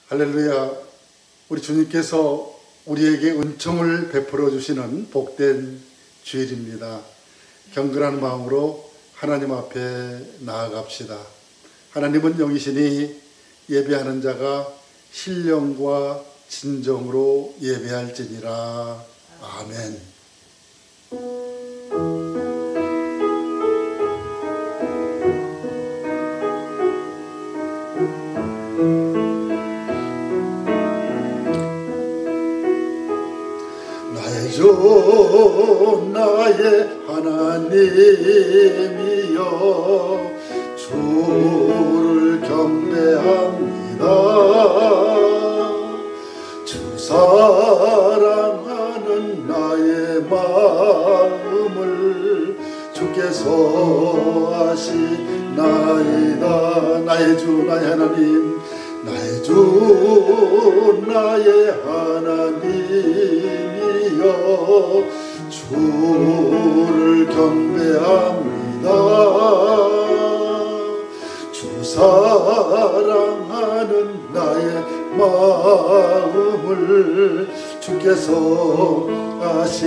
할렐루야. 우리 주님께서 우리에게 은총을 베풀어 주시는 복된 주일입니다. 경건한 마음으로 하나님 앞에 나아갑시다. 하나님은 영이시니 예배하는 자가 신령과 진정으로 예배할지니라. 아멘. 나의 주 나의 하나님이여 주를 경배합니다. 주 사랑하는 나의 마음을 주께서 아시나이다. 나의 주 나의 하나님, 나의 주 나의 하나님이여 주를 경배합니다. 주 사랑하는 나의 마음을 주께서 아시나이다.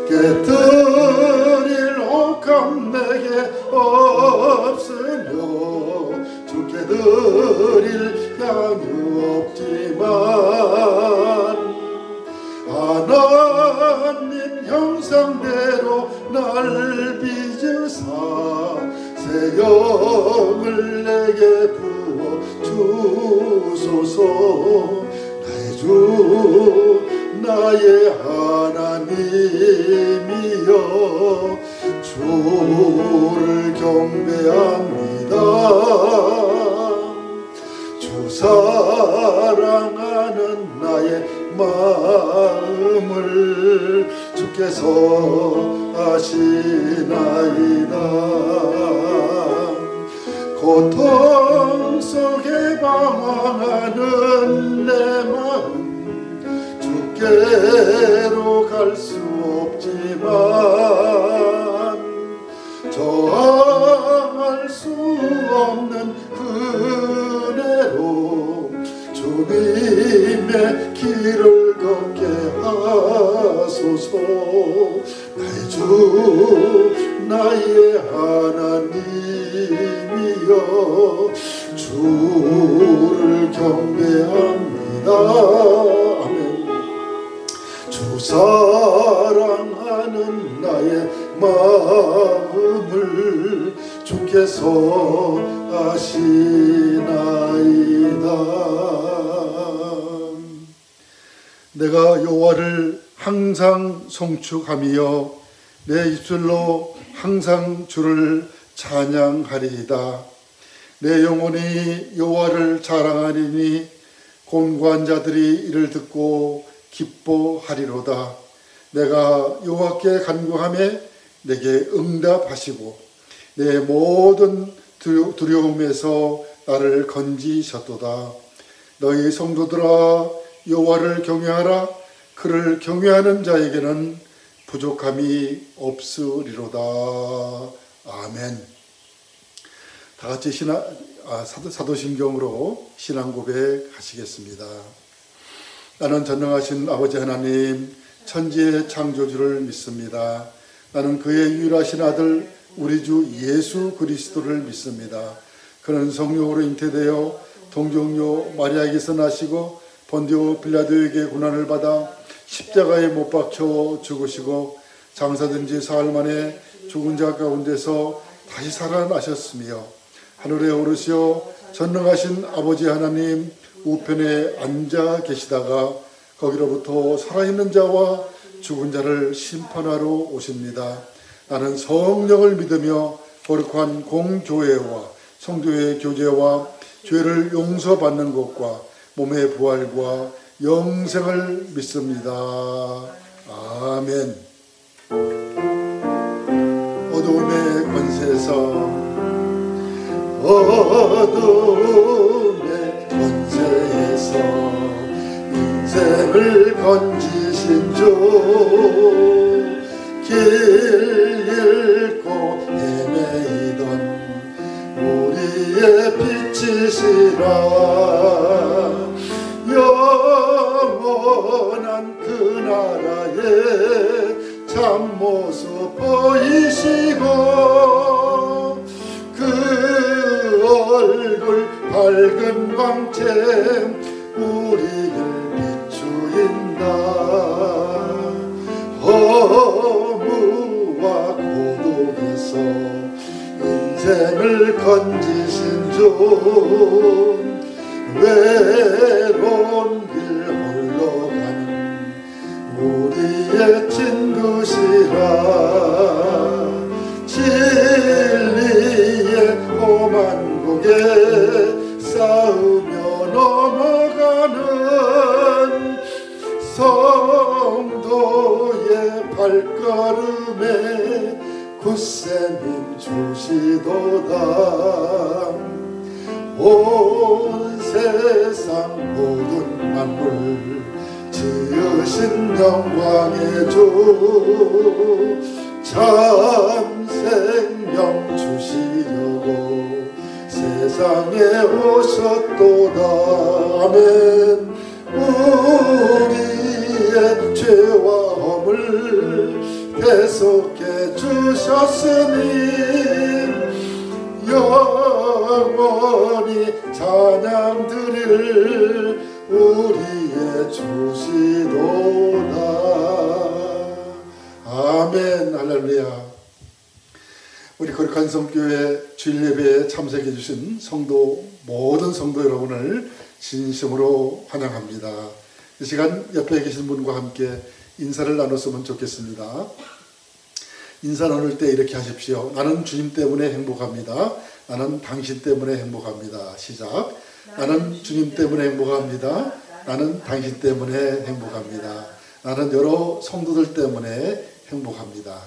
깨뜨릴 옥함 내게 없으며 주께 드릴 향유 없지만 하나님 형상대로 날 빚으사 새 영을 내게 부어 주소서. 나의 주 나의 하나님이여 주를 경배합니다. 주 사랑하는 나의 마음을 주께서 아시나이다. 고통 속에 방황하는 내 마음 주께로 갈 수 없지만 저항할 수 없는 은혜로 주님의 길을 걷게 하소서. 나의 주 나의 하나님이여 주를 경배합니다. 아멘. 주 사랑하는 나의 마음을 주께서 아시나이다. 내가 여호와를 항상 송축하며 내 입술로 항상 주를 찬양하리이다. 내 영혼이 여호와를 자랑하리니 곤고한 자들이 이를 듣고 기뻐하리로다. 내가 여호와께 간구하매 내게 응답하시고 내 모든 두려움에서 나를 건지셨도다. 너희 성도들아 여호와를 경외하라. 그를 경외하는 자에게는 부족함이 없으리로다. 아멘. 다 같이 사도신경으로 신앙 고백하시겠습니다. 나는 전능하신 아버지 하나님 천지의 창조주를 믿습니다. 나는 그의 유일하신 아들 우리 주 예수 그리스도를 믿습니다. 그는 성령으로 잉태되어 동정녀 마리아에게서 나시고 본디오 빌라도에게 고난을 받아 십자가에 못 박혀 죽으시고 장사된 지 사흘 만에 죽은 자 가운데서 다시 살아나셨으며 하늘에 오르시어 전능하신 아버지 하나님 우편에 앉아 계시다가 거기로부터 살아있는 자와 죽은 자를 심판하러 오십니다. 나는 성령을 믿으며 거룩한 공교회와 성도의 교제와 죄를 용서받는 것과 몸의 부활과 영생을 믿습니다. 아멘. 어두움의 권세에서 어둠의 권세에서 인생을 건지신 주 길 잃고 헤매이던 우리 우리의 빛이시라. 영원한 그 나라의 참모습 보이시고 그 얼굴 밝은 광채 우리를 비추인다. 허무와 고독에서 인생을 건지신 주 외로운 길 홀로 가는 우리의 친구시라. 진리의 험한 곡에 싸우며 넘어가는 성도의 발걸음에 굳센 힘 주시도다. 온 세상 모든 만물 지으신 영광의 주 참 생명 주시려고 세상에 오셨도다. 아멘. 우리의 죄와 허물 대속해 주셨으니 영원히 찬양 드릴 우리의 주시도다. 아멘. 할렐루야. 우리 거룩한 성교회 주일 예배에 참석해 주신 모든 성도 여러분을 진심으로 환영합니다. 이 시간 옆에 계신 분과 함께 인사를 나눴으면 좋겠습니다. 인사 나눌 때 이렇게 하십시오. 나는 주님 때문에 행복합니다. 나는 당신 때문에 행복합니다. 시작. 나는 주님 때문에 행복합니다. 나는 당신 때문에 행복합니다. 나는 여러 성도들 때문에 행복합니다.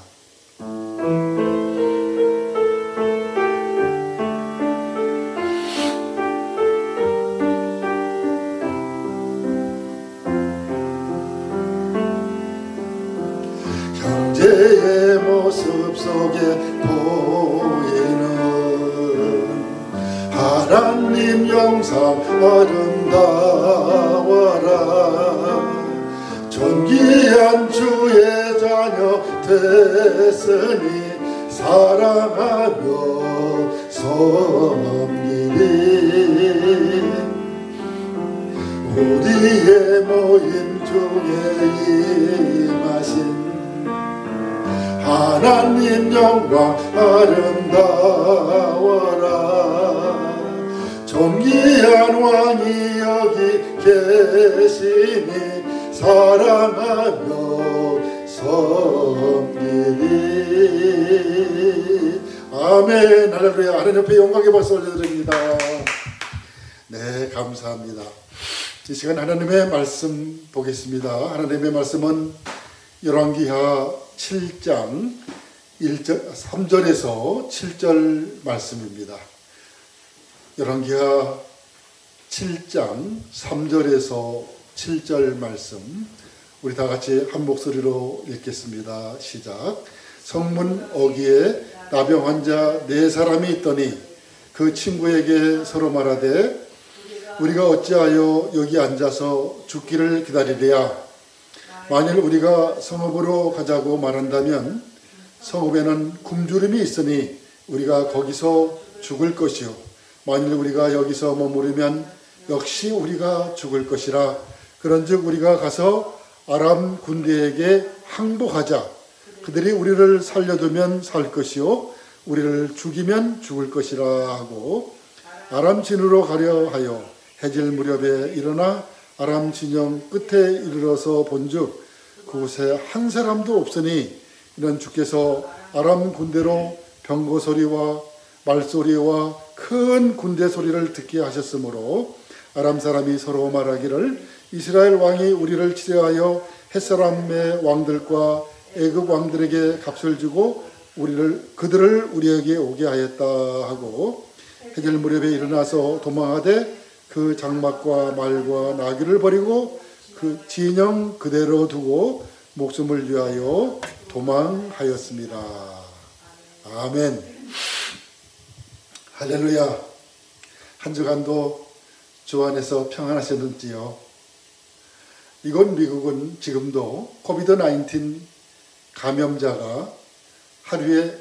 형제의 모습 속에 보이는 하나님 영상 아름다워라. 존귀한 주의 자녀 됐으니 사랑하며 섬기리. 우리의 모임 중에 임하신 하나님 영광 아름다워라. 존귀한 왕이 여기 계시니 사랑하며 섬기리. 아멘. 할렐루야. 하나님 앞에 영광의 박수 올려드립니다. 네, 감사합니다. 이 시간 하나님의 말씀 보겠습니다. 하나님의 말씀은 열왕기하 7장 3절에서 7절 말씀입니다. 열왕기하 7장 3절에서 7절 말씀 우리 다 같이 한 목소리로 읽겠습니다. 시작. 성문 어귀에 나병 환자 4사람이 있더니 그 친구에게 서로 말하되 우리가 어찌하여 여기 앉아서 죽기를 기다리랴. 만일 우리가 성읍으로 가자고 말한다면 성읍에는 굶주림이 있으니 우리가 거기서 죽을 것이요 만일 우리가 여기서 머무르면 역시 우리가 죽을 것이라. 그런즉 우리가 가서 아람 군대에게 항복하자. 그들이 우리를 살려두면 살 것이요 우리를 죽이면 죽을 것이라 하고 아람 진으로 가려 하여 해질 무렵에 일어나 아람 진영 끝에 이르러서 본즉 그곳에 한 사람도 없으니 이는 주께서 아람 군대로 병거 소리와 말소리와 큰 군대 소리를 듣게 하셨으므로 아람 사람이 서로 말하기를 이스라엘 왕이 우리를 치려하여 햇사람의 왕들과 애굽 왕들에게 값을 주고 그들을 우리에게 오게 하였다 하고 해질 무렵에 일어나서 도망하되 그 장막과 말과 나귀를 버리고 그 진영 그대로 두고 목숨을 위하여 도망하였습니다. 아멘. 할렐루야. 한 주간도 주 안에서 평안하셨는지요? 이곳 미국은 지금도 코비드-19 감염자가 하루에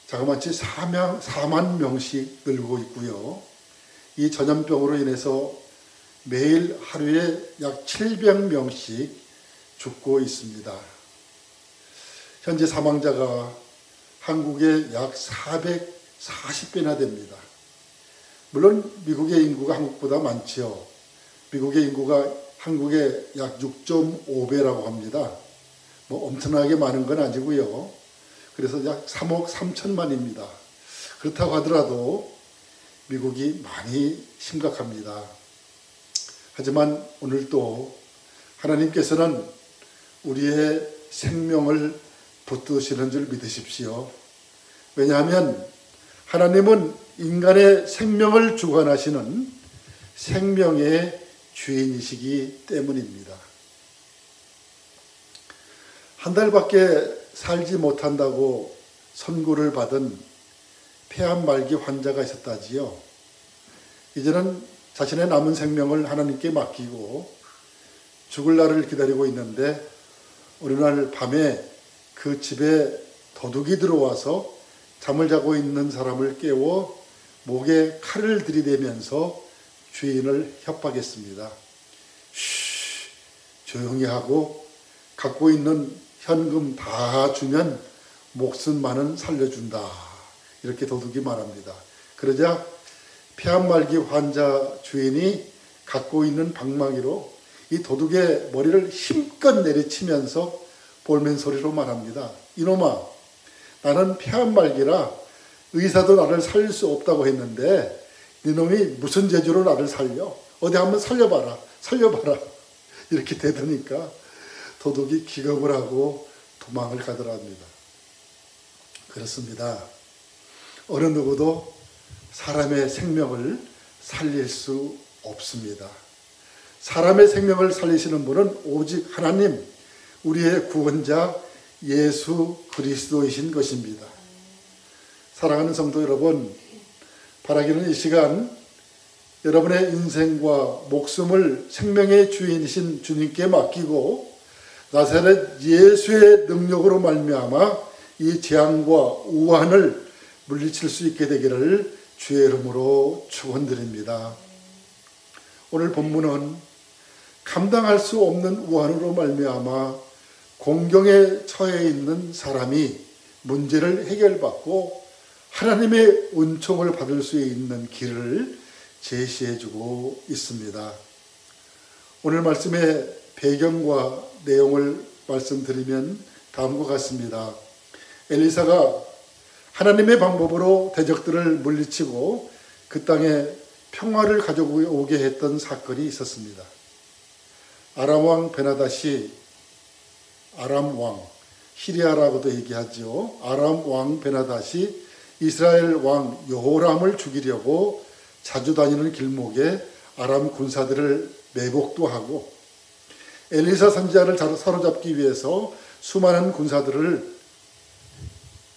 자그마치 4만 명씩 늘고 있고요. 이 전염병으로 인해서 매일 하루에 약 700명씩 죽고 있습니다. 현재 사망자가 한국의 약 440배나 됩니다. 물론 미국의 인구가 한국보다 많지요. 미국의 인구가 한국의 약 6.5배라고 합니다. 뭐 엄청나게 많은 건 아니고요. 그래서 약 3억 3천만입니다. 그렇다고 하더라도 미국이 많이 심각합니다. 하지만 오늘도 하나님께서는 우리의 생명을 붙드시는 줄 믿으십시오. 왜냐하면 하나님은 인간의 생명을 주관하시는 생명의 주인이시기 때문입니다. 한 달밖에 살지 못한다고 선고를 받은 폐암 말기 환자가 있었다지요. 이제는 자신의 남은 생명을 하나님께 맡기고 죽을 날을 기다리고 있는데 어느 날 밤에 그 집에 도둑이 들어와서 잠을 자고 있는 사람을 깨워 목에 칼을 들이대면서 주인을 협박했습니다. 쉬, 조용히 하고 갖고 있는 현금 다 주면 목숨만은 살려준다. 이렇게 도둑이 말합니다. 그러자 폐암 말기 환자 주인이 갖고 있는 방망이로 이 도둑의 머리를 힘껏 내리치면서 볼멘 소리로 말합니다. 이놈아, 나는 폐암 말기라 의사도 나를 살릴 수 없다고 했는데 이놈이 무슨 재주로 나를 살려? 어디 한번 살려봐라. 살려봐라. 이렇게 대드니까 도둑이 기겁을 하고 도망을 가더랍니다. 그렇습니다. 어느 누구도 사람의 생명을 살릴 수 없습니다. 사람의 생명을 살리시는 분은 오직 하나님, 우리의 구원자 예수 그리스도이신 것입니다. 사랑하는 성도 여러분, 바라기는 이 시간 여러분의 인생과 목숨을 생명의 주인이신 주님께 맡기고 나사렛 예수의 능력으로 말미암아 이 재앙과 우환을 물리칠 수 있게 되기를 주의 이름으로 축원드립니다. 오늘 본문은 감당할 수 없는 우환으로 말미암아 공경에 처해 있는 사람이 문제를 해결받고 하나님의 은총을 받을 수 있는 길을 제시해주고 있습니다. 오늘 말씀의 배경과 내용을 말씀드리면 다음과 같습니다. 엘리사가 하나님의 방법으로 대적들을 물리치고 그 땅에 평화를 가져오게 했던 사건이 있었습니다. 아람 왕 베나닷이 아람 왕, 시리아라고도 얘기하죠. 아람 왕 베나닷이 이스라엘 왕 여호람을 죽이려고 자주 다니는 길목에 아람 군사들을 매복도 하고 엘리사 선지자를 사로잡기 위해서 수많은 군사들을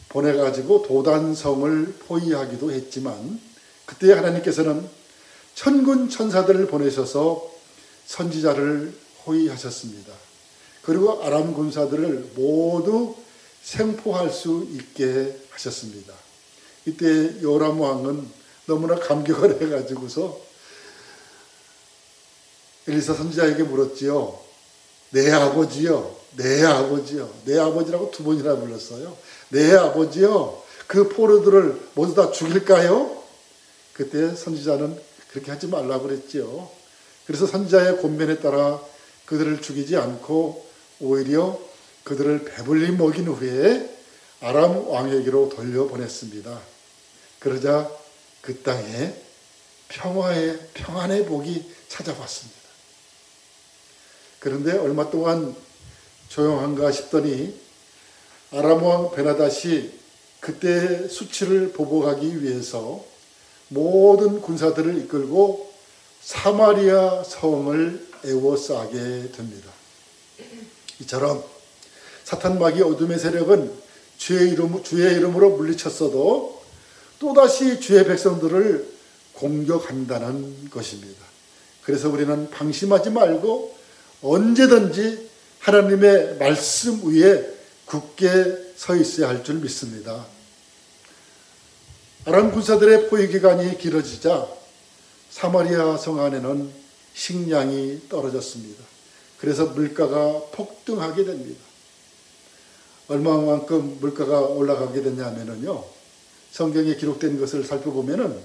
보내가지고 도단성을 포위하기도 했지만 그때 하나님께서는 천군 천사들을 보내셔서 선지자를 호위하셨습니다. 그리고 아람 군사들을 모두 생포할 수 있게 하셨습니다. 이때 요람 왕은 너무나 감격을 해가지고서 엘리사 선지자에게 물었지요. 내 아버지요. 내 아버지요. 내 아버지라고 2번이나 불렀어요. 내 아버지요. 그 포로들을 모두 다 죽일까요? 그때 선지자는 그렇게 하지 말라고 그랬지요. 그래서 선지자의 권면에 따라 그들을 죽이지 않고 오히려 그들을 배불리 먹인 후에 아람 왕에게로 돌려보냈습니다. 그러자 그 땅에 평안의 복이 찾아왔습니다. 그런데 얼마 동안 조용한가 싶더니 아람 왕 베나닷이 그때의 수치를 보복하기 위해서 모든 군사들을 이끌고 사마리아 성을 에워싸게 됩니다. 이처럼 사탄 마귀 어둠의 세력은 주의 이름으로 물리쳤어도 또다시 주의 백성들을 공격한다는 것입니다. 그래서 우리는 방심하지 말고 언제든지 하나님의 말씀 위에 굳게 서 있어야 할 줄 믿습니다. 아람 군사들의 포위 기간이 길어지자 사마리아 성 안에는 식량이 떨어졌습니다. 그래서 물가가 폭등하게 됩니다. 얼마만큼 물가가 올라가게 됐냐면요, 성경에 기록된 것을 살펴보면은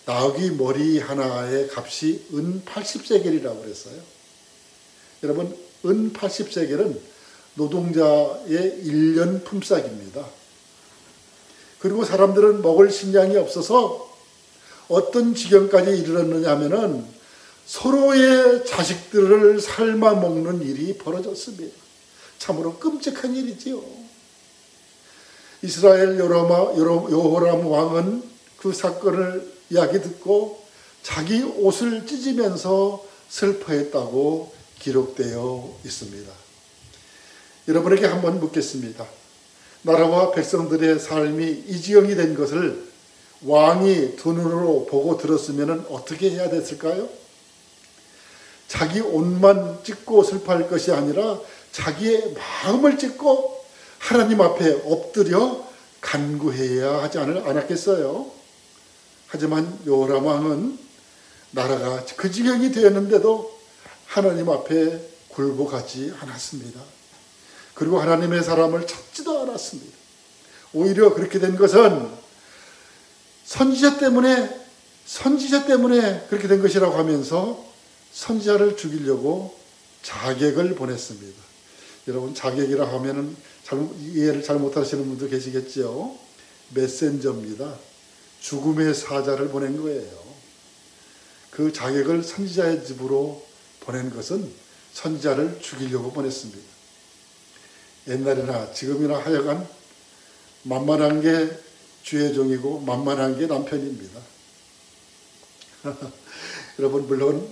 나귀 머리 하나의 값이 은 80세겔이라고 그랬어요. 여러분, 은 80세겔은 노동자의 1년 품삯입니다. 그리고 사람들은 먹을 식량이 없어서 어떤 지경까지 이르렀느냐 하면은 서로의 자식들을 삶아 먹는 일이 벌어졌습니다. 참으로 끔찍한 일이지요. 이스라엘 여호람 왕은 그 사건을 이야기 듣고 자기 옷을 찢으면서 슬퍼했다고 기록되어 있습니다. 여러분에게 한번 묻겠습니다. 나라와 백성들의 삶이 이 지경이 된 것을 왕이 두 눈으로 보고 들었으면 어떻게 해야 됐을까요? 자기 옷만 찢고 슬퍼할 것이 아니라 자기의 마음을 찢고 하나님 앞에 엎드려 간구해야 하지 않았겠어요? 하지만 요람 왕은 나라가 그 지경이 되었는데도 하나님 앞에 굴복하지 않았습니다. 그리고 하나님의 사람을 찾지도 않았습니다. 오히려 그렇게 된 것은 선지자 때문에 그렇게 된 것이라고 하면서 선지자를 죽이려고 자객을 보냈습니다. 여러분, 자객이라 하면은 이해를 잘 못하시는 분도 계시겠죠. 메신저입니다. 죽음의 사자를 보낸 거예요. 그 자객을 선지자의 집으로 보낸 것은 선지자를 죽이려고 보냈습니다. 옛날이나 지금이나 하여간 만만한 게 주의 종이고 만만한 게 남편입니다. 여러분, 물론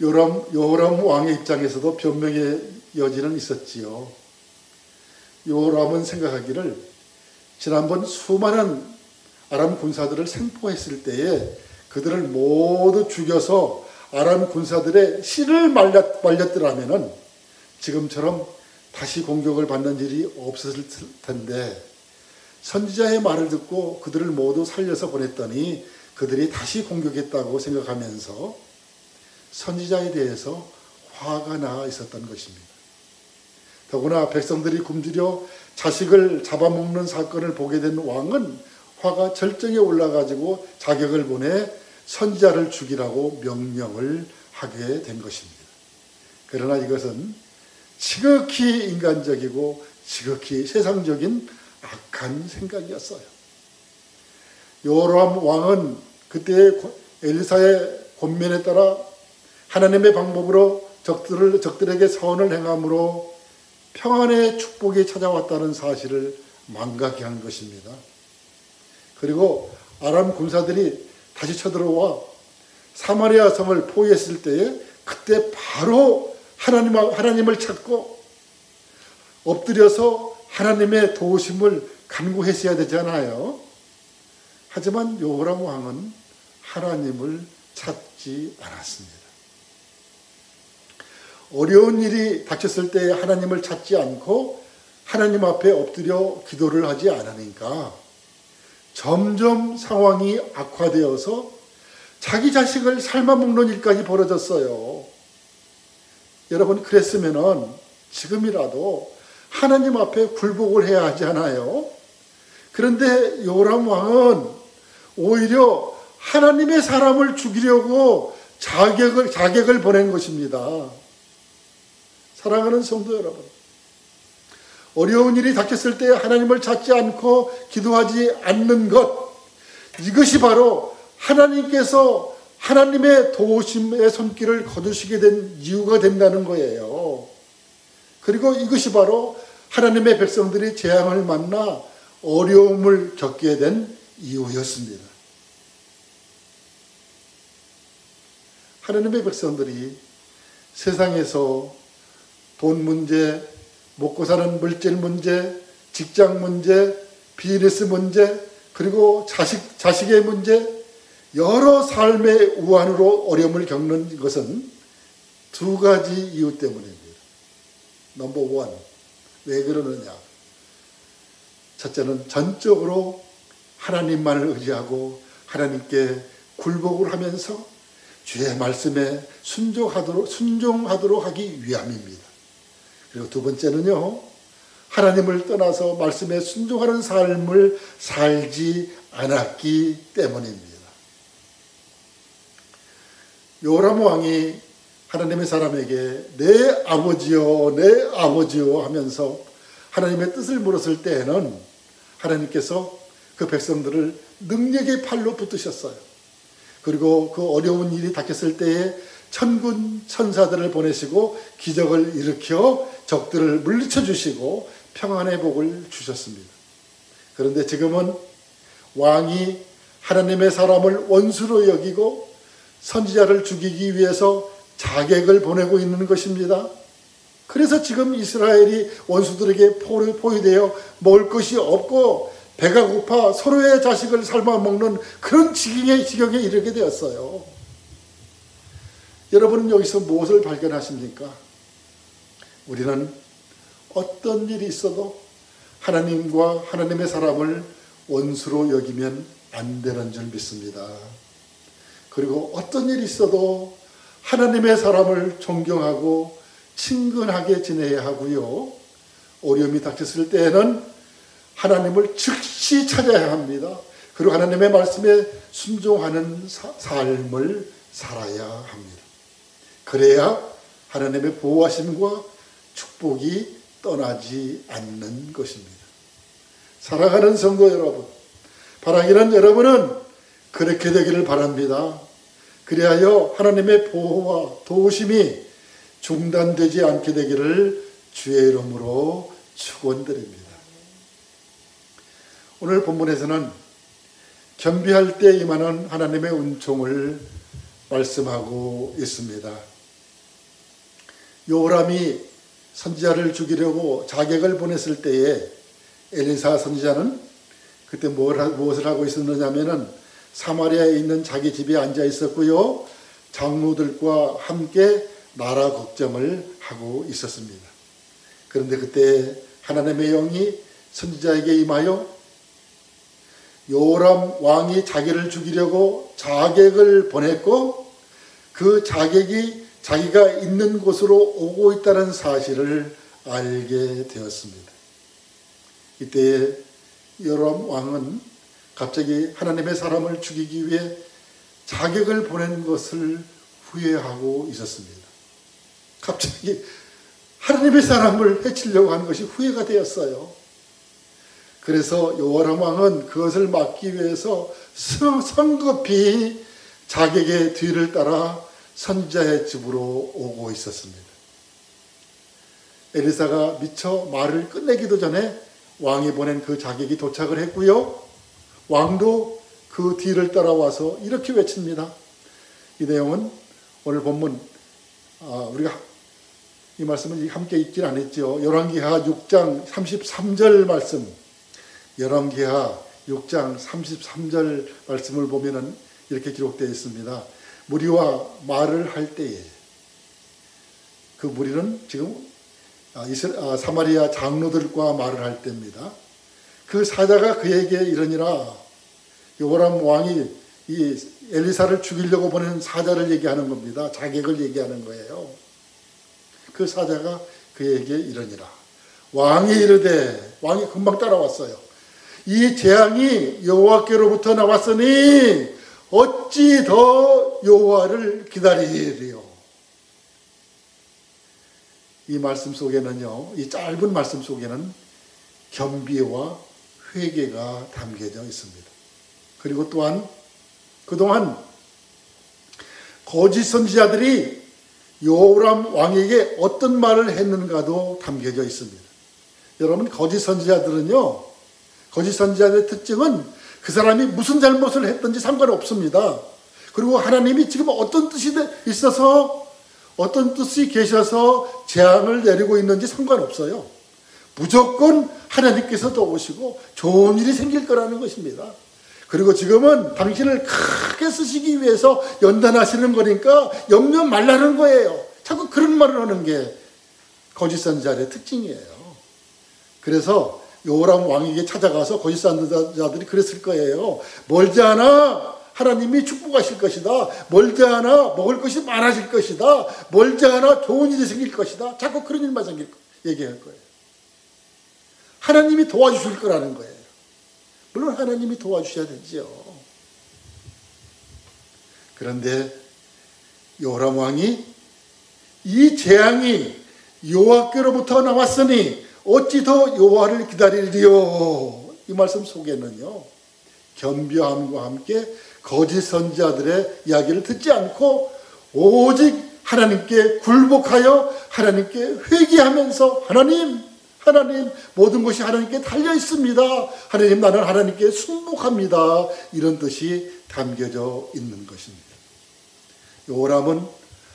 요람 왕의 입장에서도 변명의 여지는 있었지요. 요람은 생각하기를 지난번 수많은 아람 군사들을 생포했을 때에 그들을 모두 죽여서 아람 군사들의 씨를 말렸더라면 지금처럼 다시 공격을 받는 일이 없었을 텐데 선지자의 말을 듣고 그들을 모두 살려서 보냈더니 그들이 다시 공격했다고 생각하면서 선지자에 대해서 화가 나 있었던 것입니다. 더구나 백성들이 굶주려 자식을 잡아먹는 사건을 보게 된 왕은 화가 절정에 올라가지고 자격을 보내 선지자를 죽이라고 명령을 하게 된 것입니다. 그러나 이것은 지극히 인간적이고 지극히 세상적인 악한 생각이었어요. 요람 왕은 그때의 엘리사의 권면에 따라 하나님의 방법으로 적들에게 선을 행함으로 평안의 축복이 찾아왔다는 사실을 망각해 한 것입니다. 그리고 아람 군사들이 다시 쳐들어와 사마리아 성을 포위했을 때에 그때 바로 하나님을 찾고 엎드려서 하나님의 도우심을 간구했어야 되잖아요. 하지만 요람 왕은 하나님을 찾지 않았습니다. 어려운 일이 닥쳤을 때 하나님을 찾지 않고 하나님 앞에 엎드려 기도를 하지 않으니까 점점 상황이 악화되어서 자기 자식을 삶아먹는 일까지 벌어졌어요. 여러분, 그랬으면 지금이라도 하나님 앞에 굴복을 해야 하잖아요. 그런데 요람 왕은 오히려 하나님의 사람을 죽이려고 자객을 보낸 것입니다. 사랑하는 성도 여러분, 어려운 일이 닥쳤을 때 하나님을 찾지 않고 기도하지 않는 것, 이것이 바로 하나님께서 하나님의 도우심의 손길을 거두시게 된 이유가 된다는 거예요. 그리고 이것이 바로 하나님의 백성들이 재앙을 만나 어려움을 겪게 된 이유였습니다. 하나님의 백성들이 세상에서 돈 문제, 먹고 사는 물질 문제, 직장 문제, 비즈니스 문제, 그리고 자식의 문제, 여러 삶의 우환으로 어려움을 겪는 것은 두 가지 이유 때문입니다. 넘버 원, 왜 그러느냐? 첫째는 전적으로 하나님만을 의지하고 하나님께 굴복을 하면서 주의 말씀에 순종하도록 하기 위함입니다. 그리고 두 번째는요, 하나님을 떠나서 말씀에 순종하는 삶을 살지 않았기 때문입니다. 요람 왕이 하나님의 사람에게 내 아버지요 내 아버지요 하면서 하나님의 뜻을 물었을 때에는 하나님께서 그 백성들을 능력의 팔로 붙드셨어요. 그리고 그 어려운 일이 닥쳤을 때에 천군 천사들을 보내시고 기적을 일으켜 적들을 물리쳐 주시고 평안의 복을 주셨습니다. 그런데 지금은 왕이 하나님의 사람을 원수로 여기고 선지자를 죽이기 위해서 자객을 보내고 있는 것입니다. 그래서 지금 이스라엘이 원수들에게 포위되어 먹을 것이 없고 배가 고파 서로의 자식을 삶아 먹는 그런 지경에 이르게 되었어요. 여러분은 여기서 무엇을 발견하십니까? 우리는 어떤 일이 있어도 하나님과 하나님의 사람을 원수로 여기면 안 되는 줄 믿습니다. 그리고 어떤 일이 있어도 하나님의 사람을 존경하고 친근하게 지내야 하고요. 어려움이 닥쳤을 때에는 하나님을 즉시 찾아야 합니다. 그리고 하나님의 말씀에 순종하는 삶을 살아야 합니다. 그래야 하나님의 보호하심과 축복이 떠나지 않는 것입니다. 사랑하는 성도 여러분, 바라기는 여러분은 그렇게 되기를 바랍니다. 그리하여 하나님의 보호와 도우심이 중단되지 않게 되기를 주의 이름으로 축원드립니다. 오늘 본문에서는 겸비할 때 임하는 하나님의 은총을 말씀하고 있습니다. 요람이 선지자를 죽이려고 자객을 보냈을 때에 엘리사 선지자는 그때 무엇을 하고 있었느냐면은 사마리아에 있는 자기 집에 앉아 있었고요. 장로들과 함께 나라 걱정을 하고 있었습니다. 그런데 그때 하나님의 영이 선지자에게 임하여 요람 왕이 자기를 죽이려고 자객을 보냈고 그 자객이 자기가 있는 곳으로 오고 있다는 사실을 알게 되었습니다. 이때 요람 왕은 갑자기 하나님의 사람을 죽이기 위해 자객을 보낸 것을 후회하고 있었습니다. 갑자기 하나님의 사람을 해치려고 하는 것이 후회가 되었어요. 그래서 요람 왕은 그것을 막기 위해서 성급히 자객의 뒤를 따라 선지자의 집으로 오고 있었습니다. 엘리사가 미처 말을 끝내기도 전에 왕이 보낸 그 자객이 도착을 했고요. 왕도 그 뒤를 따라와서 이렇게 외칩니다. 이 내용은 오늘 본문 우리가 이 말씀을 함께 읽질 않았죠. 열왕기하 6장 33절 말씀, 열왕기하 6장 33절 말씀을 보면은 이렇게 기록되어 있습니다. 무리와 말을 할 때에, 그 무리는 지금 사마리아 장로들과 말을 할 때입니다. 그 사자가 그에게 이러니라. 요람 왕이 이 엘리사를 죽이려고 보낸 사자를 얘기하는 겁니다. 자객을 얘기하는 거예요. 그 사자가 그에게 이러니라. 왕이 이르되, 왕이 금방 따라왔어요. 이 재앙이 여호와께로부터 나왔으니 어찌 더 여호와를 기다리리요. 이 말씀 속에는요, 이 짧은 말씀 속에는 겸비와 회개가 담겨져 있습니다. 그리고 또한 그동안 거짓 선지자들이 요람 왕에게 어떤 말을 했는가도 담겨져 있습니다. 여러분, 거짓 선지자들은요, 거짓 선지자들의 특징은 그 사람이 무슨 잘못을 했든지 상관없습니다. 그리고 하나님이 지금 어떤 뜻이 있어서, 어떤 뜻이 계셔서 재앙을 내리고 있는지 상관없어요. 무조건 하나님께서 도우시고 좋은 일이 생길 거라는 것입니다. 그리고 지금은 당신을 크게 쓰시기 위해서 연단하시는 거니까 염려 말라는 거예요. 자꾸 그런 말을 하는 게 거짓 선지자의 특징이에요. 그래서 요람 왕에게 찾아가서 거짓 선지자들이 그랬을 거예요. 멀지 않아 하나님이 축복하실 것이다. 멀지 않아 먹을 것이 많아질 것이다. 멀지 않아 좋은 일이 생길 것이다. 자꾸 그런 일만 얘기할 거예요. 하나님이 도와주실 거라는 거예요. 물론 하나님이 도와주셔야 되지요. 그런데 요람 왕이 이 재앙이 여호와께로부터 나왔으니 어찌 더 여호와를 기다리리요. 이 말씀 속에는요, 겸비함과 함께 거짓 선지자들의 이야기를 듣지 않고 오직 하나님께 굴복하여 하나님께 회개하면서 하나님 모든 것이 하나님께 달려 있습니다. 하나님 나는 하나님께 순복합니다. 이런 뜻이 담겨져 있는 것입니다. 요람은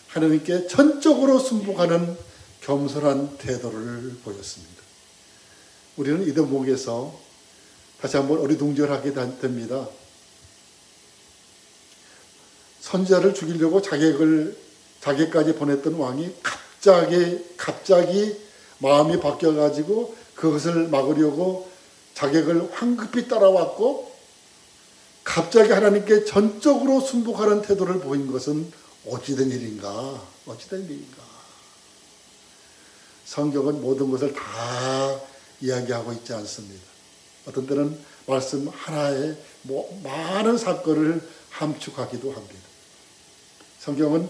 하나님께 전적으로 순복하는 겸손한 태도를 보였습니다. 우리는 이 대목에서 다시 한번 어리둥절하게 됩니다. 선지자를 죽이려고 자객까지 보냈던 왕이 갑자기 마음이 바뀌어가지고 그것을 막으려고 자객을 황급히 따라왔고 갑자기 하나님께 전적으로 순복하는 태도를 보인 것은 어찌된 일인가? 성경은 모든 것을 다 이야기하고 있지 않습니다. 어떤 때는 말씀 하나에 많은 사건을 함축하기도 합니다. 성경은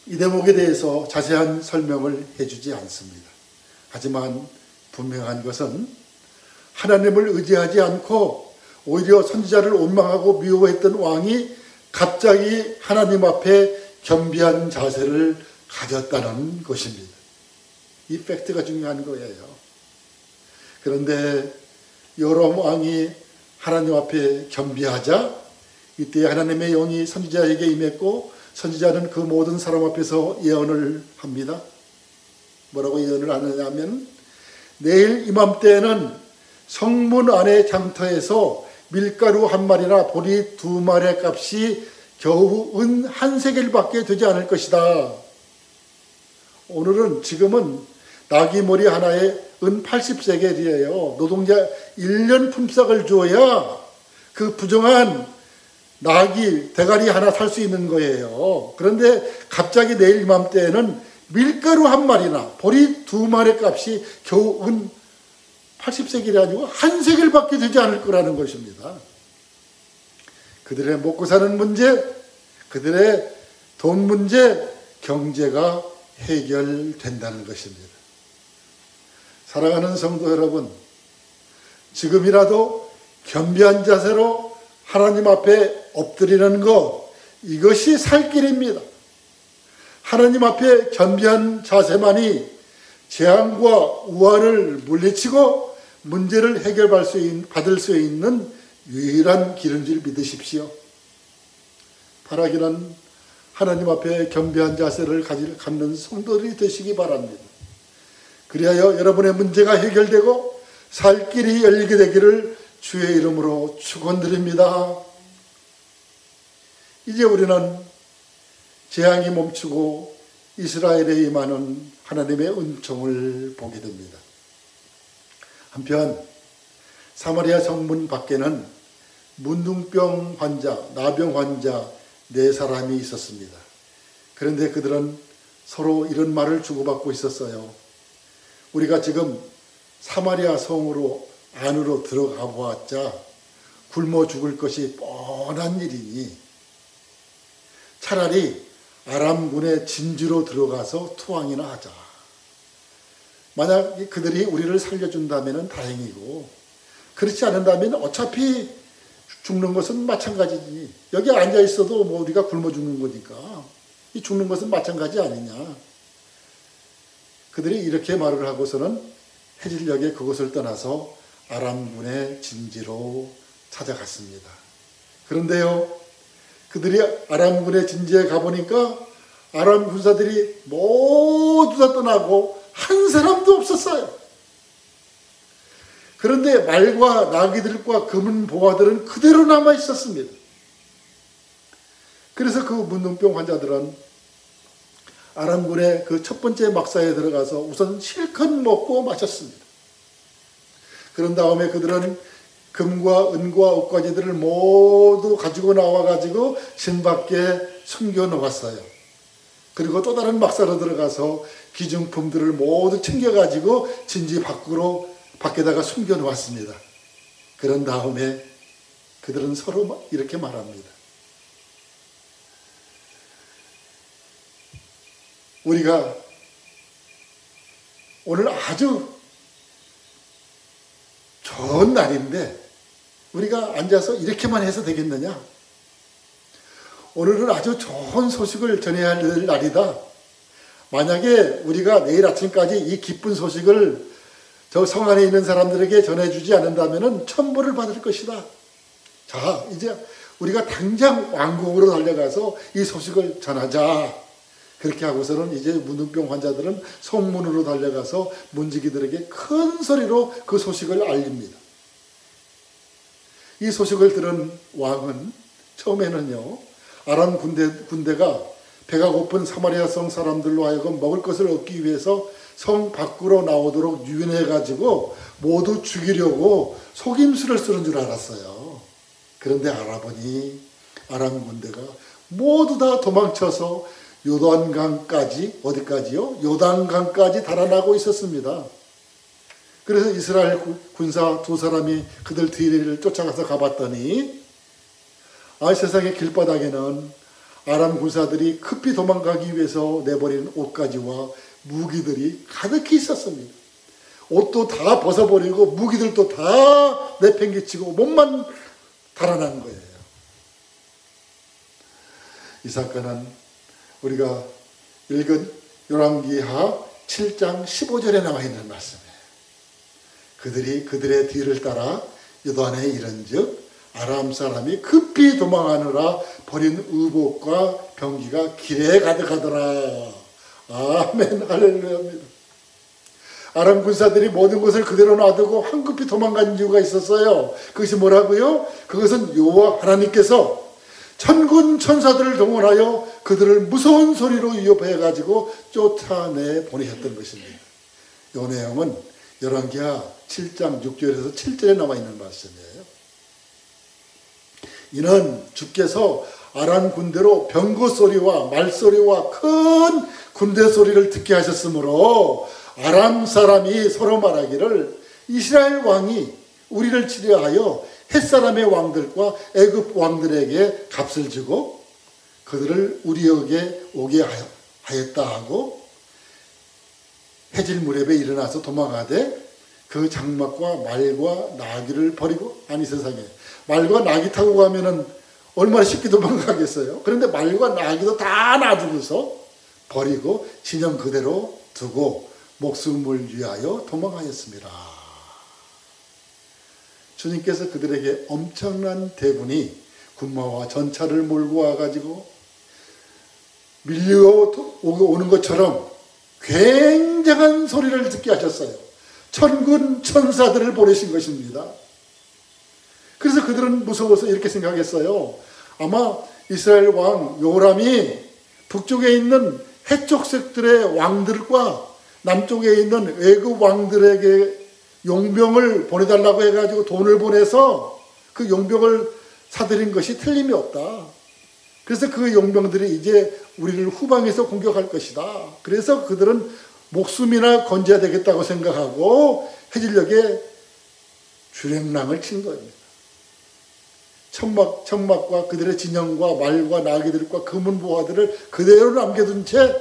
이 대목에 대해서 자세한 설명을 해주지 않습니다. 하지만 분명한 것은 하나님을 의지하지 않고 오히려 선지자를 원망하고 미워했던 왕이 갑자기 하나님 앞에 겸비한 자세를 가졌다는 것입니다. 이 팩트가 중요한 거예요. 그런데 요람 왕이 하나님 앞에 겸비하자 이때 하나님의 영이 선지자에게 임했고 선지자는 그 모든 사람 앞에서 예언을 합니다. 뭐라고 예언을 하느냐면 내일 이맘때에는 성문 안의 장터에서 밀가루 한 마리나 보리 2마리의 값이 겨우 은 1세겔밖에 되지 않을 것이다. 지금은 나귀 머리 하나에 은 80세겔이에요. 노동자 1년 품삯을 주어야 그 부정한 나귀 대가리 하나 살 수 있는 거예요. 그런데 갑자기 내일 이맘때에는 밀가루 한 마리나 보리 2마리 값이 겨우 은 80세겔이 아니고 1세겔밖에 되지 않을 거라는 것입니다. 그들의 먹고 사는 문제, 그들의 돈 문제, 경제가 해결된다는 것입니다. 사랑하는 성도 여러분, 지금이라도 겸비한 자세로 하나님 앞에 엎드리는 것, 이것이 살 길입니다. 하나님 앞에 겸비한 자세만이 재앙과 우환을 물리치고 문제를 해결받을 수 있는 유일한 길인 줄 믿으십시오. 바라기는 하나님 앞에 겸비한 자세를 갖는 성도들이 되시기 바랍니다. 그리하여 여러분의 문제가 해결되고 살 길이 열리게 되기를 주의 이름으로 축원드립니다. 이제 우리는 재앙이 멈추고 이스라엘에 임하는 하나님의 은총을 보게 됩니다. 한편 사마리아 성문 밖에는 문둥병 환자, 나병 환자 4사람이 있었습니다. 그런데 그들은 서로 이런 말을 주고받고 있었어요. 우리가 지금 사마리아 성으로 안으로 들어가 보았자 굶어 죽을 것이 뻔한 일이니 차라리 아람군의 진지로 들어가서 투항이나 하자. 만약 그들이 우리를 살려준다면 다행이고 그렇지 않는다면 어차피 죽는 것은 마찬가지지. 여기 앉아있어도 우리가 굶어 죽는 거니까 이 죽는 것은 마찬가지 아니냐. 그들이 이렇게 말을 하고서는 해질녘에 그곳을 떠나서 아람군의 진지로 찾아갔습니다. 그런데요, 그들이 아람군의 진지에 가보니까 아람 군사들이 모두 다 떠나고 한 사람도 없었어요. 그런데 말과 나귀들과 금은 보화들은 그대로 남아 있었습니다. 그래서 그 문둥병 환자들은 아람군의 그 첫 번째 막사에 들어가서 우선 실컷 먹고 마셨습니다. 그런 다음에 그들은 금과 은과 옷가지들을 모두 가지고 나와가지고 진 밖에 숨겨 놓았어요. 그리고 또 다른 막사로 들어가서 기중품들을 모두 챙겨가지고 진지 밖에다가 숨겨 놓았습니다. 그런 다음에 그들은 서로 이렇게 말합니다. 우리가 오늘 아주 좋은 날인데 우리가 앉아서 이렇게만 해서 되겠느냐? 오늘은 아주 좋은 소식을 전해야 할 날이다. 만약에 우리가 내일 아침까지 이 기쁜 소식을 저 성 안에 있는 사람들에게 전해주지 않는다면 천벌을 받을 것이다. 자, 이제 우리가 당장 왕궁으로 달려가서 이 소식을 전하자. 그렇게 하고서는 이제 문둥병 환자들은 성문으로 달려가서 문지기들에게 큰 소리로 그 소식을 알립니다. 이 소식을 들은 왕은 처음에는요, 아람 군대가 배가 고픈 사마리아 성 사람들로 하여금 먹을 것을 얻기 위해서 성 밖으로 나오도록 유인해가지고 모두 죽이려고 속임수를 쓰는 줄 알았어요. 그런데 알아보니 아람 군대가 모두 다 도망쳐서 요단강까지, 어디까지요? 요단강까지 달아나고 있었습니다. 그래서 이스라엘 군사 두 사람이 그들 뒤를 쫓아가서 가봤더니 세상의 길바닥에는 아람 군사들이 급히 도망가기 위해서 내버린 옷가지와 무기들이 가득히 있었습니다. 옷도 다 벗어버리고 무기들도 다 내팽개치고 몸만 달아난 거예요. 이 사건은 우리가 읽은 열왕기하 7장 15절에 나와 있는 말씀이에요. 그들이 그들의 뒤를 따라 요단에 이른즉 아람 사람이 급히 도망하느라 버린 의복과 병기가 길에 가득하더라. 아멘, 할렐루야입니다. 아람 군사들이 모든 것을 그대로 놔두고 황급히 도망간 이유가 있었어요. 그것이 뭐라고요? 그것은 여호와 하나님께서 천군 천사들을 동원하여 그들을 무서운 소리로 위협해가지고 쫓아내 보내셨던 것입니다. 이 내용은 열왕기하 7장 6절에서 7절에 나와 있는 말씀이에요. 이는 주께서 아람 군대로 병거 소리와 말소리와 큰 군대 소리를 듣게 하셨으므로 아람 사람이 서로 말하기를 이스라엘 왕이 우리를 치려하여 햇사람의 왕들과 애굽 왕들에게 값을 주고 그들을 우리에게 오게 하였다 하고 해질 무렵에 일어나서 도망하되 그 장막과 말과 나귀를 버리고, 아니 세상에, 말과 나귀 타고 가면은 얼마나 쉽게 도망가겠어요. 그런데 말과 나귀도 다 놔두고서 버리고 진영 그대로 두고 목숨을 위하여 도망하였습니다. 주님께서 그들에게 엄청난 대군이 군마와 전차를 몰고 와가지고 밀려오는 것처럼 굉장한 소리를 듣게 하셨어요. 천군 천사들을 보내신 것입니다. 그래서 그들은 무서워서 이렇게 생각했어요. 아마 이스라엘 왕 요람이 북쪽에 있는 해족색들의 왕들과 남쪽에 있는 애굽 왕들에게 용병을 보내달라고 해가지고 돈을 보내서 그 용병을 사들인 것이 틀림이 없다. 그래서 그 용병들이 이제 우리를 후방에서 공격할 것이다. 그래서 그들은 목숨이나 건져야 되겠다고 생각하고 해질녘에 주랭랑을 친 겁니다. 천막과 그들의 진영과 말과 나귀들과 금은 보화들을 그대로 남겨둔 채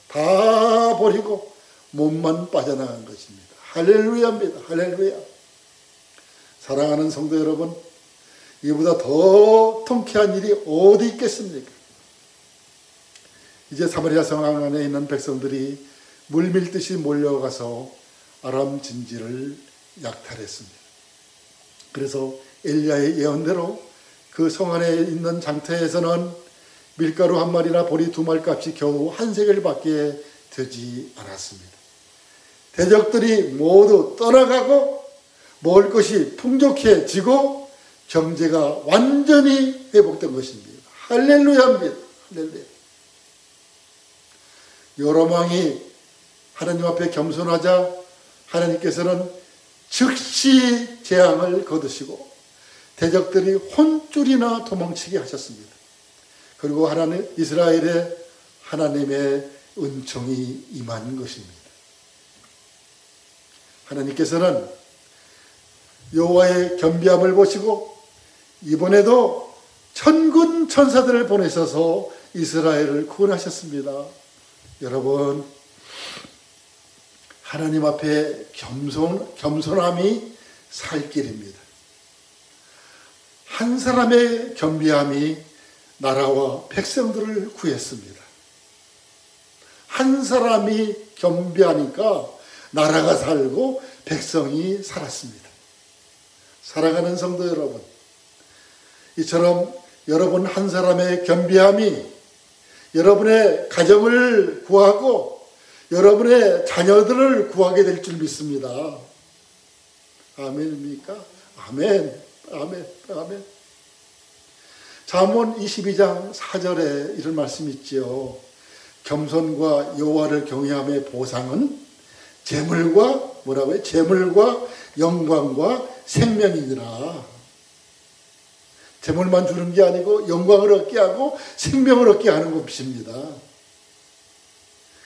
다 버리고 몸만 빠져나간 것입니다. 할렐루야입니다. 할렐루야. 사랑하는 성도 여러분, 이보다 더 통쾌한 일이 어디 있겠습니까? 이제 사마리아 성 안에 있는 백성들이 물밀듯이 몰려가서 아람 진지를 약탈했습니다. 그래서 엘리야의 예언대로 그 성 안에 있는 장터에서는 밀가루 한 마리나 보리 두 마리 값이 겨우 한 세겔밖에 되지 않았습니다. 대적들이 모두 떠나가고 먹을 것이 풍족해지고 경제가 완전히 회복된 것입니다. 할렐루야입니다. 할렐루야. 요람 왕이 하나님 앞에 겸손하자 하나님께서는 즉시 재앙을 거두시고 대적들이 혼쭐이나 도망치게 하셨습니다. 그리고 하나님 이스라엘에 하나님의 은총이 임한 것입니다. 하나님께서는 여호와의 겸비함을 보시고 이번에도 천군 천사들을 보내셔서 이스라엘을 구원하셨습니다. 여러분, 하나님 앞에 겸손함이 살 길입니다. 한 사람의 겸비함이 나라와 백성들을 구했습니다. 한 사람이 겸비하니까 나라가 살고 백성이 살았습니다. 사랑하는 성도 여러분, 이처럼 여러분 한 사람의 겸비함이 여러분의 가정을 구하고 여러분의 자녀들을 구하게 될 줄 믿습니다. 아멘입니까? 아멘, 아멘, 아멘. 잠언 22장 4절에 이런 말씀이 있지요. 겸손과 여호와를 경외함의 보상은 재물과 뭐라고요? 재물과 영광과 생명이니라. 재물만 주는 게 아니고 영광을 얻게 하고 생명을 얻게 하는 것입니다.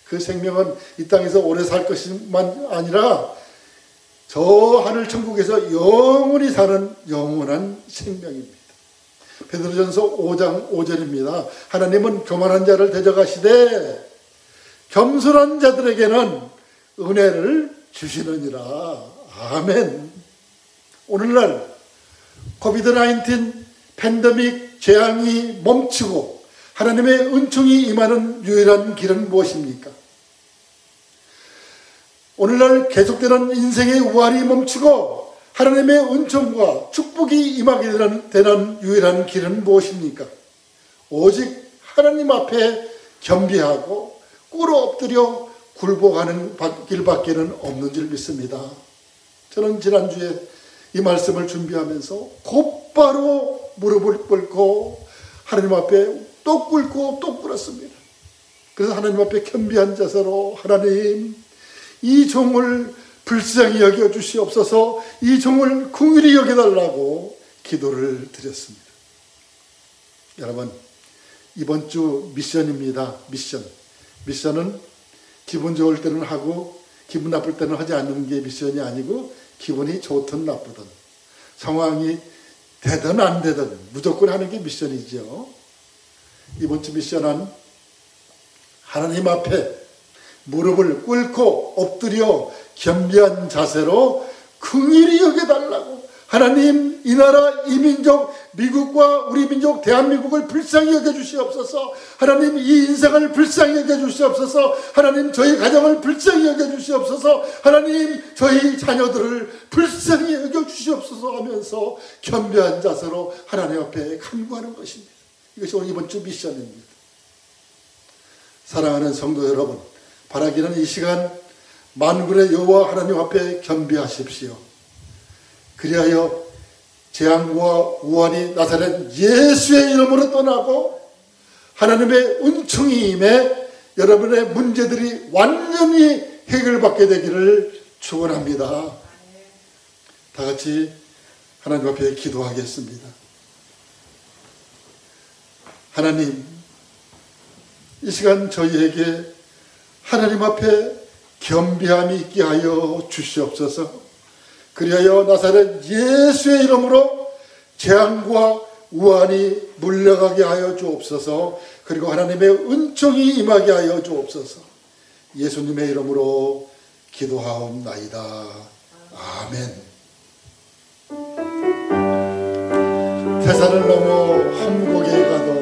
그 생명은 이 땅에서 오래 살 것만 아니라 저 하늘 천국에서 영원히 사는 영원한 생명입니다. 베드로전서 5장 5절입니다. 하나님은 교만한 자를 대적하시되 겸손한 자들에게는 은혜를 주시느니라. 아멘. 오늘날 코비드-19 팬데믹 재앙이 멈추고 하나님의 은총이 임하는 유일한 길은 무엇입니까? 오늘날 계속되는 인생의 우환이 멈추고 하나님의 은총과 축복이 임하게 되는 유일한 길은 무엇입니까? 오직 하나님 앞에 겸비하고 꿇어 엎드려 굴복하는 길밖에는 없는 줄 믿습니다. 저는 지난주에 이 말씀을 준비하면서 곧바로 무릎을 꿇고 하나님 앞에 또 꿇고 또 꿇었습니다. 그래서 하나님 앞에 겸비한 자세로 하나님, 이 종을 불쌍히 여겨 주시옵소서, 이 종을 긍휼히 여겨달라고 기도를 드렸습니다. 여러분, 이번 주 미션입니다. 미션은 기분 좋을 때는 하고 기분 나쁠 때는 하지 않는 게 미션이 아니고 기분이 좋든 나쁘든 상황이 되든 안 되든 무조건 하는 게 미션이죠. 이번 주 미션은 하나님 앞에 무릎을 꿇고 엎드려 겸비한 자세로 긍휼히 여겨달라고, 하나님 이 나라 이 민족 미국과 우리 민족 대한민국을 불쌍히 여겨주시옵소서, 하나님 이 인생을 불쌍히 여겨주시옵소서, 하나님 저희 가정을 불쌍히 여겨주시옵소서, 하나님 저희 자녀들을 불쌍히 여겨주시옵소서 하면서 겸비한 자세로 하나님 앞에 간구하는 것입니다. 이것이 오늘 이번 주 미션입니다. 사랑하는 성도 여러분, 바라기는 이 시간 만군의 여호와 하나님 앞에 겸비하십시오. 그리하여 재앙과 우환이 나사렛 예수의 이름으로 떠나고 하나님의 은총이 임해 여러분의 문제들이 완전히 해결받게 되기를 축원합니다. 다 같이 하나님 앞에 기도하겠습니다. 하나님, 이 시간 저희에게 하나님 앞에 겸비함이 있게 하여 주시옵소서. 그리하여 나사렛 예수의 이름으로 재앙과 우환이 물러가게 하여 주옵소서. 그리고 하나님의 은총이 임하게 하여 주옵소서. 예수님의 이름으로 기도하옵나이다. 아멘. 태산을 넘어 험곡에 가도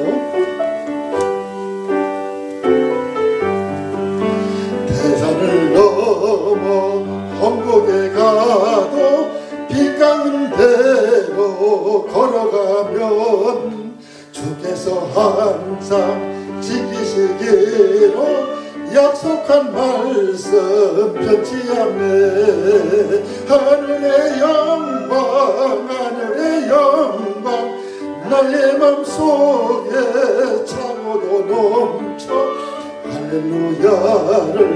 태산을 넘어 험곡에 가도 비 깎는 대로 걸어가면 주께서 항상 지키시기로 약속한 말씀 변치 않네. 하늘의 영광 하늘의 영광 나의 맘속에 차고도 넘쳐 할렐루야를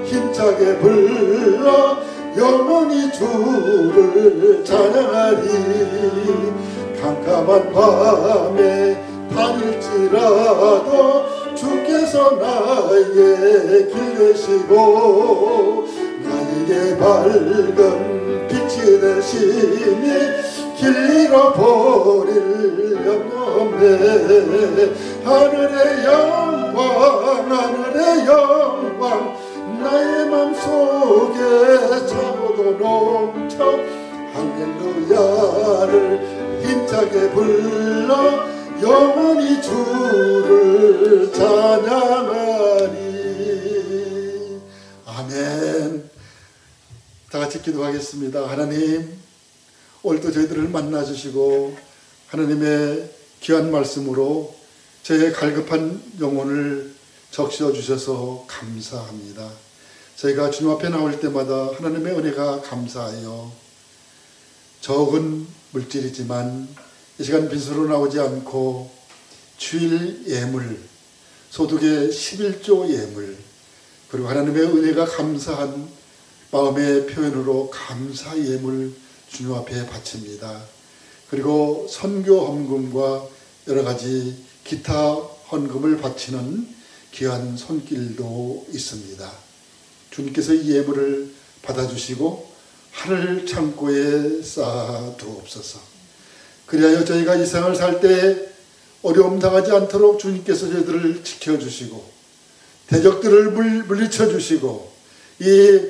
힘차게 불러 영원히 주를 찬양하리. 캄캄한 밤에 다닐지라도 주께서 나에게 길 내시고 나에게 밝은 빛이 되시니 길 잃어버릴 염려 없네. 하늘의 영광 하늘의 영광 나의 맘속에 차고도 넘쳐 할렐루야를 힘차게 불러 영원히 주를 찬양하리. 아멘. 다같이 기도하겠습니다. 하나님, 오늘도 저희들을 만나주시고 하나님의 귀한 말씀으로 저희의 갈급한 영혼을 적셔 주셔서 감사합니다. 저희가 주님 앞에 나올 때마다 하나님의 은혜가 감사하여 적은 물질이지만 이 시간 빈수로 나오지 않고 주일 예물, 소득의 11조 예물, 그리고 하나님의 은혜가 감사한 마음의 표현으로 감사 예물 주님 앞에 바칩니다. 그리고 선교 헌금과 여러 가지 기타 헌금을 바치는 귀한 손길도 있습니다. 주님께서 이 예물을 받아주시고 하늘 창고에 쌓아두옵소서. 그리하여 저희가 이 생을 살 때 어려움 당하지 않도록 주님께서 저희들을 지켜주시고 대적들을 물리쳐 주시고 이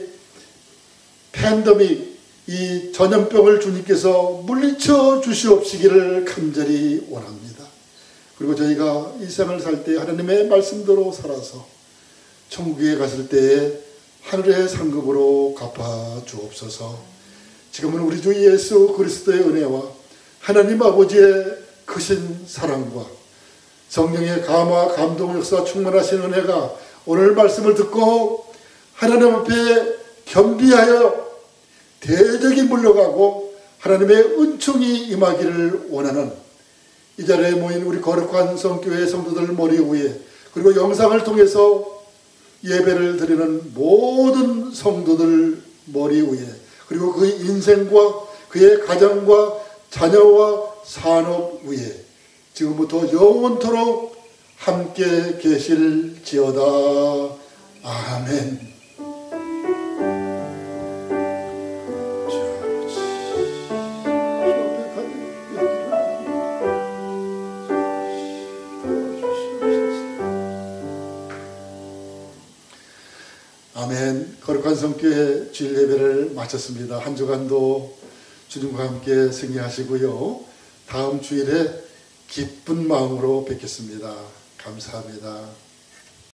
팬데믹, 이 전염병을 주님께서 물리쳐 주시옵시기를 간절히 원합니다. 그리고 저희가 이 생을 살 때 하나님의 말씀대로 살아서 천국에 갔을 때에 하늘의 상급으로 갚아 주옵소서. 지금은 우리 주 예수 그리스도의 은혜와 하나님 아버지의 크신 사랑과 성령의 감화 감동 역사 충만하신 은혜가 오늘 말씀을 듣고 하나님 앞에 겸비하여 대적이 물러가고 하나님의 은총이 임하기를 원하는 이 자리에 모인 우리 거룩한 성교회 성도들 머리 위에, 그리고 영상을 통해서 예배를 드리는 모든 성도들 머리 위에, 그리고 그의 인생과 그의 가정과 자녀와 산업 위에 지금부터 영원토록 함께 계실지어다. 아멘. 아멘. 거룩한 성교회 주일 예배를 마쳤습니다. 한 주간도 주님과 함께 승리하시고요. 다음 주일에 기쁜 마음으로 뵙겠습니다. 감사합니다.